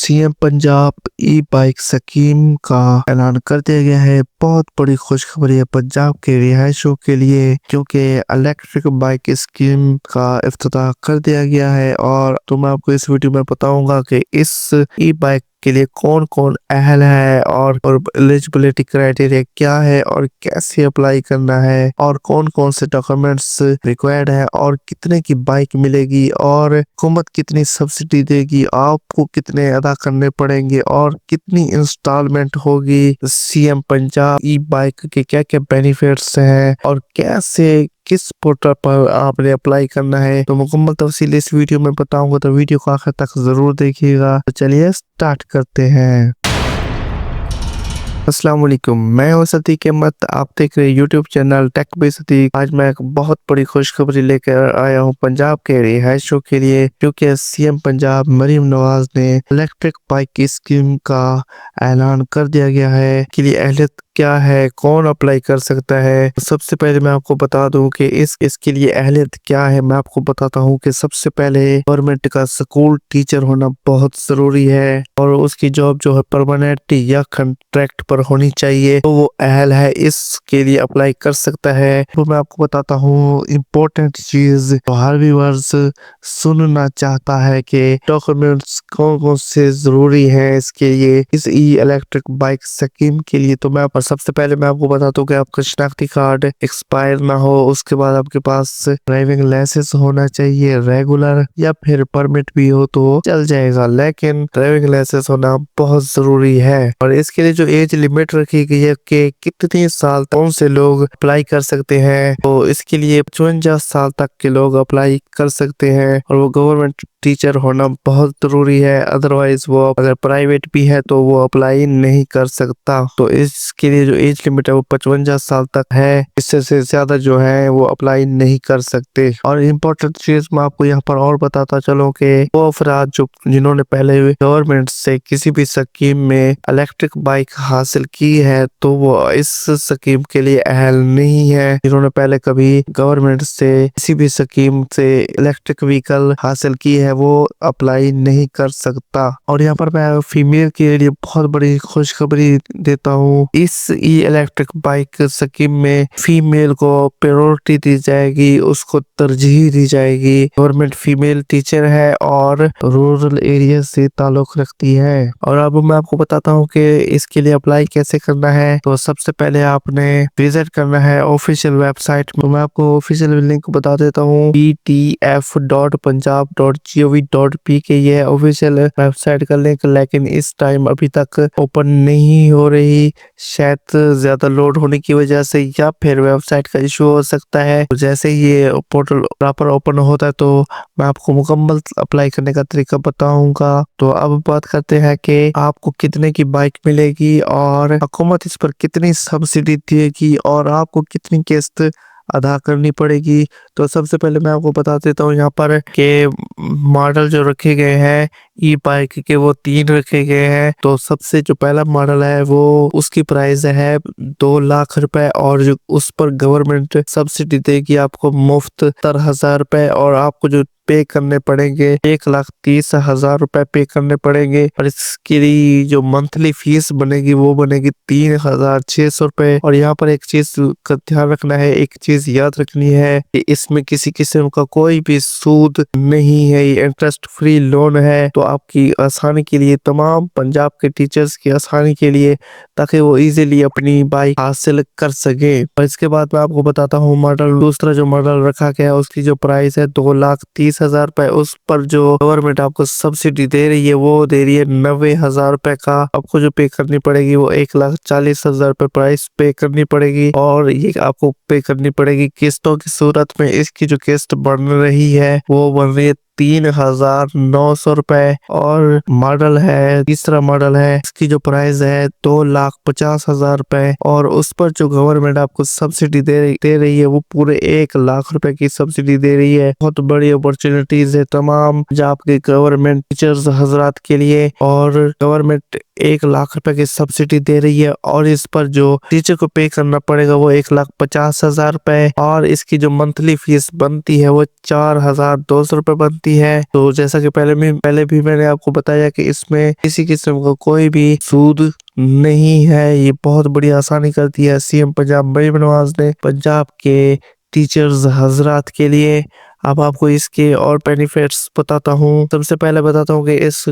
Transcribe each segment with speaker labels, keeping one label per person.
Speaker 1: CM Punjab ई bike scheme का ऐलान कर दिया गया है। बहुत बड़ी खुशखबरी है पंजाब के रिहायशियों के लिए, क्योंकि इलेक्ट्रिक बाइक स्कीम का इफ्तिताह कर दिया गया है। और तो मैं आपको इस वीडियो में बताऊंगा कि इस ई बाइक के लिए कौन कौन अहल है और एलिजिबिलिटी क्राइटेरिया क्या है और कैसे अप्लाई करना है और कौन कौन से डॉक्यूमेंट्स रिक्वायर्ड है और कितने की बाइक मिलेगी और हुकूमत कितनी सब्सिडी देगी, आपको कितने अदा करने पड़ेंगे और कितनी इंस्टॉलमेंट होगी। सीएम पंजाब ई बाइक के क्या क्या बेनिफिट्स हैं और कैसे किस पोर्टल पर आपने अप्लाई करना है, तो मुकम्मल तफसील इस वीडियो में बताऊंगा, तो वीडियो को आखिर तक जरूर देखिएगा। तो चलिए स्टार्ट करते हैं। अस्सलाम वालेकुम, मैं हूं सतीक अहमद, आप देख रहे हैं यूट्यूब चैनल टेक बाय सतीक। आज मैं एक बहुत बड़ी खुशखबरी लेकर आया हूं पंजाब के रिहायशियों के लिए, क्योंकि सीएम पंजाब मरीम नवाज ने इलेक्ट्रिक बाइक की स्कीम का ऐलान कर दिया गया है। के लिए अहलियत क्या है, कौन अप्लाई कर सकता है। सबसे पहले मैं आपको बता दूं कि इसके लिए अहलियत क्या है। मैं आपको बताता हूं कि सबसे पहले गवर्नमेंट का स्कूल टीचर होना बहुत जरूरी है और उसकी जॉब जो है परमानेंट या कॉन्ट्रैक्ट पर होनी चाहिए, तो वो अहल है, इसके लिए अप्लाई कर सकता है। तो मैं आपको बताता हूँ इम्पोर्टेंट चीज तो हर व्यूअर्स सुनना चाहता है कि डॉक्यूमेंट्स कौन कौन से जरूरी है इसके लिए, इस ई इलेक्ट्रिक बाइक स्कीम के लिए। तो मैं सबसे पहले मैं आपको बताता हूँ कि आपका शनाख्ती कार्ड एक्सपायर ना हो, उसके बाद आपके पास ड्राइविंग लाइसेंस होना चाहिए रेगुलर, या फिर परमिट भी हो तो चल जाएगा, लेकिन ड्राइविंग लाइसेंस होना बहुत जरूरी है। और इसके लिए जो एज लिमिट रखी गई है कि कितने साल कौन से लोग अप्लाई कर सकते हैं, तो इसके लिए 55 साल तक के लोग अप्लाई कर सकते हैं और वो गवर्नमेंट टीचर होना बहुत जरूरी है। अदरवाइज वो अगर प्राइवेट भी है तो वो अप्लाई नहीं कर सकता। तो इसके लिए जो एज लिमिट है वो 55 साल तक है, इससे से ज्यादा जो है वो अप्लाई नहीं कर सकते। और इम्पोर्टेंट चीज मैं आपको यहाँ पर और बताता चलूं कि वो अफराद जो जिन्होंने पहले गवर्नमेंट से किसी भी स्कीम में इलेक्ट्रिक बाइक हासिल की है, तो वो इस स्कीम के लिए अहल नहीं है। जिन्होंने पहले कभी गवर्नमेंट से किसी भी स्कीम से इलेक्ट्रिक व्हीकल हासिल की है वो अप्लाई नहीं कर सकता। और यहाँ पर मैं फीमेल के लिए बहुत बड़ी खुशखबरी देता हूँ। इस ई इलेक्ट्रिक बाइक स्कीम में फीमेल को प्रायोरिटी दी जाएगी, उसको तरजीह दी जाएगी। गवर्नमेंट फीमेल टीचर है और रूरल एरिया से ताल्लुक रखती है। और अब मैं आपको बताता हूँ कि इसके लिए अप्लाई कैसे करना है। तो सबसे पहले आपने विजिट करना है ऑफिशियल वेबसाइट में। मैं आपको ऑफिशियल लिंक बता देता हूँ, ptf.punjab.gov.pk ये ऑफिशियल वेबसाइट का लिंक, लेकिन इस टाइम अभी तक ओपन नहीं हो रही, शायद ज्यादा लोड होने की वजह से या फिर वेबसाइट का इशू हो सकता है। तो जैसे ही ये पोर्टल प्रॉपर ओपन होता है तो मैं आपको मुकम्मल अप्लाई करने का तरीका बताऊंगा। तो अब बात करते हैं कि आपको कितने की बाइक मिलेगी और हुकूमत इस पर कितनी सब्सिडी देगी और आपको कितनी किस्त अदा करनी पड़ेगी। तो सबसे पहले मैं आपको बता देता हूँ यहाँ पर कि मॉडल जो रखे गए हैं ई बाइक के वो 3 रखे गए हैं। तो सबसे जो पहला मॉडल है वो उसकी प्राइस है 2 लाख रुपए और जो उस पर गवर्नमेंट सब्सिडी देगी आपको मुफ्त 70,000 रुपए, और आपको जो पे करने पड़ेंगे 1,30,000 रुपए पे करने पड़ेंगे। और इसके लिए जो मंथली फीस बनेगी वो बनेगी 3,600 रुपए। और यहाँ पर एक चीज का ध्यान रखना है, एक चीज याद रखनी है कि इसमें किसी किस्म का कोई भी सूद नहीं है, ये इंटरेस्ट फ्री लोन है। तो आपकी आसानी के लिए, तमाम पंजाब के टीचर्स की आसानी के लिए, ताकि वो इजीली अपनी बाइक हासिल कर सके। और इसके बाद मैं आपको बताता हूँ मॉडल, दूसरा जो मॉडल रखा गया है उसकी जो प्राइस है 2,30,000 रुपए, उस पर जो गवर्नमेंट आपको सब्सिडी दे रही है वो दे रही है 90,000 रुपए का। आपको जो पे करनी पड़ेगी वो 1,40,000 रुपए प्राइस पे करनी पड़ेगी, और ये आपको पे करनी पड़ेगी किस्तों की सूरत में। इसकी जो किस्त बन रही है वो बन रही है 3,900 रुपए। और मॉडल है, तीसरा मॉडल है, इसकी जो प्राइस है 2 1,50,000 اور اس پر جو گورنمنٹ آپ کو سبسڈی دے رہی ہے وہ پورے 1,00,000 کی سبسڈی دے رہی ہے۔ بہت بڑی اپرچونٹیز ہے تمام پنجاب کے گورنمنٹ ٹیچرز حضرات کے لیے، اور گورنمنٹ 1,00,000 کی سبسڈی دے رہی ہے، اور اس پر جو ٹیچر کو پے کرنا پڑے گا وہ 1,50,000 اور اس کی جو منتھلی فیس بنتی ہے وہ 4,200 روپے بنتی ہے۔ تو جیسا کہ پہلے بھی میں نے آپ کو بتایا کہ اس میں کسی قسم کا کوئی بھی سود نہیں ہے۔ یہ بہت بڑی آسانی کر دی ہے سی ایم پنجاب مریم نواز نے پنجاب کے ٹیچرز حضرات کے لیے۔ اب آپ کو اس کے اور بینیفٹس بتاتا ہوں۔ سب سے پہلے بتاتا ہوں کہ اس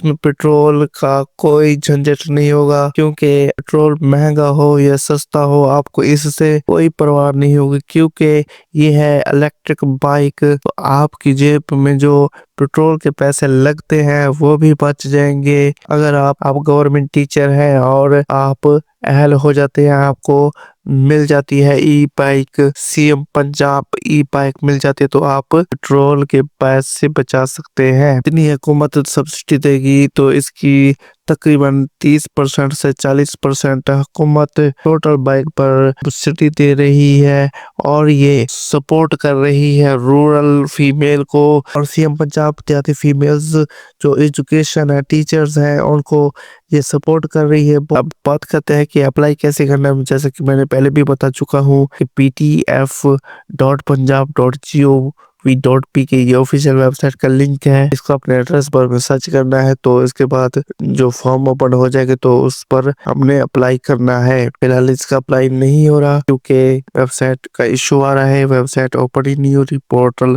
Speaker 1: میں پیٹرول کا کوئی جھنجٹ نہیں ہوگا، کیونکہ پیٹرول مہنگا ہو یا سستا ہو آپ کو اس سے کوئی پرواہ نہیں ہوگی، کیونکہ یہ ہے الیکٹرک بائک۔ تو آپ کی جیب میں جو پیٹرول کے پیسے لگتے ہیں وہ بھی بچ جائیں گے۔ اگر آپ گورنمنٹ ٹیچر ہیں اور آپ اہل ہو جاتے ہیں، آپ کو مل جاتی ہے ای بائک، سی ایم پنجاب ای بائک مل جاتی ہے، تو آپ پیٹرول کے پیسے بچا سکتے ہیں۔ اتنی حکومت سبسڈی دے گی تو اس کی تقریباً 30% سے 40% حکومت ٹوٹل بائک پر سبسڈی دے رہی ہے، اور یہ سپورٹ کر رہی ہے رورل فیمیل کو، اور سی ایم پنجاب دیہاتی فیمیلز جو ایجوکیشن ہے، ٹیچرز ہیں، ان کو یہ سپورٹ کر رہی ہے۔ اب بات کرتے ہیں کہ اپلائی کیسے کرنا ہے۔ جیسا کہ میں نے پہلے بھی بتا چکا ہوں کہ ptf.punjab.gov.p کے یہ آفیشیل ویب سائٹ کا لنک ہے، اس کو اپنے ایڈریس بار میں سرچ کرنا ہے، تو اس کے بعد جو فارم اوپن ہو جائے گا تو اس پر ہم نے اپلائی کرنا ہے۔ فی الحال اس کا اپلائی نہیں ہو رہا کیونکہ ویب سائٹ کا ایشو آ رہا ہے، ویب سائٹ اوپن ہی نہیں ہو رہی، پورٹل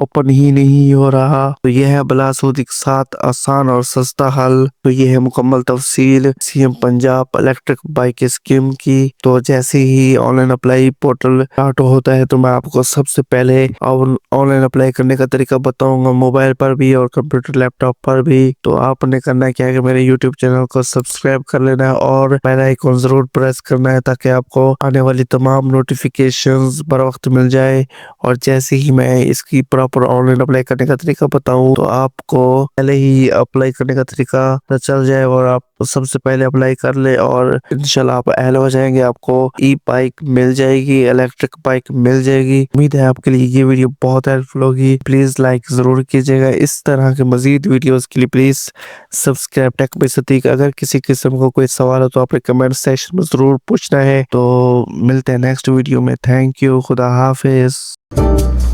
Speaker 1: اوپن ہی نہیں ہو رہا۔ تو یہ ہے بلا سود کے ساتھ آسان اور سستا حل۔ تو یہ ہے مکمل تفصیل C M Punjab electric bike scheme کی۔ تو جیسے ہی online apply portal start ہوتا ہے تو میں آپ کو سب سے پہلے آن لائن اپلائی کرنے کا طریقہ بتاؤں گا، موبائل پر بھی اور کمپیوٹر لیپ ٹاپ پر بھی۔ تو آپ نے کرنا کیا ہے کہ میرے یوٹیوب چینل کو سبسکرائب کر لینا ہے اور بیل آئیکن ضرور پریس کرنا ہے تاکہ آپ کو آنے والی تمام نوٹیفیکیشنز بر وقت مل جائے۔ اور جیسے ہی میں اس کی پراپر آن لائن اپلائی کرنے کا طریقہ بتاؤں تو آپ کو پہلے ہی اپلائی کرنے کا طریقہ پتہ چل جائے، اور آپ سب سے پہلے اپلائی کر لے اور انشاءاللہ آپ اہل ہو جائیں گے، آپ کو ای بائک مل جائے گی، الیکٹرک بائک مل جائے گی۔ امید ہے آپ کے لیے یہ ویڈیو بہت ہیلپ فل ہوگی۔ پلیز لائک ضرور کیجیے گا۔ اس طرح کے مزید ویڈیوز کے لیے پلیز سبسکرائب ٹیک بائی صدیق۔ اگر کسی قسم کو کوئی سوال ہو تو آپ نے کمنٹ سیکشن میں ضرور پوچھنا ہے۔ تو ملتے ہیں نیکسٹ ویڈیو میں۔ تھینک یو، خدا حافظ۔